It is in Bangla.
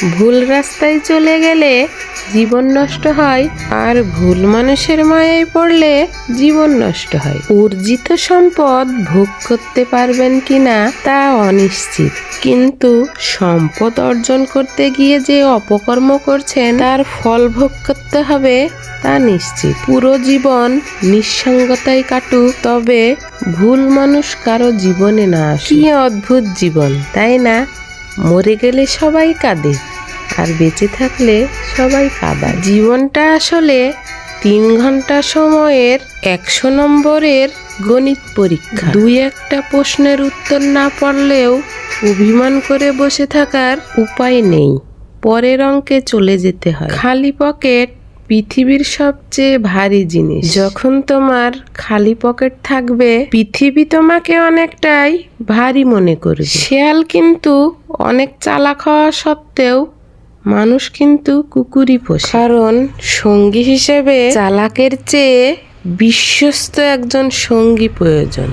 ভুল রাস্তায় চলে গেলে জীবন নষ্ট হয়, আর ভুল মানুষের মায়ায় পড়লে জীবন নষ্ট হয়। অর্জিত সম্পদ ভোগ করতে পারবেন কিনা তা অনিশ্চিত, কিন্তু সম্পদ অর্জন করতে গিয়ে যে অপকর্ম করছেন তার ফল ভোগ করতে হবে তা নিশ্চিত। পুরো জীবন নিঃসঙ্গতায় কাটুক, তবে ভুল মানুষ কারো জীবনে না আসে। কি অদ্ভুত জীবন, তাই না? মরে গেলে সবাই কাঁদে, আর বেঁচে থাকলে সবাই কাঁদায়। জীবনটা আসলে 3 ঘন্টা সময়ের 100 নম্বরের গণিত পরীক্ষা। 2-1টা প্রশ্নের উত্তর না পারলেও অভিমান করে বসে থাকার উপায় নেই, পরের অঙ্কে চলে যেতে হয়। খালি পকেট পৃথিবীর সবচেয়ে ভারী জিনিস। যখন তোমার খালি পকেট থাকবে, পৃথিবী তোমাকে অনেকটাই ভারী মনে করবে। শেয়াল কিন্তু অনেক চালাক হওয়া সত্ত্বেও মানুষ কিন্তু কুকুরই পোষে, কারণ সঙ্গী হিসেবে চালাকের চেয়ে বিশ্বস্ত একজন সঙ্গী প্রয়োজন।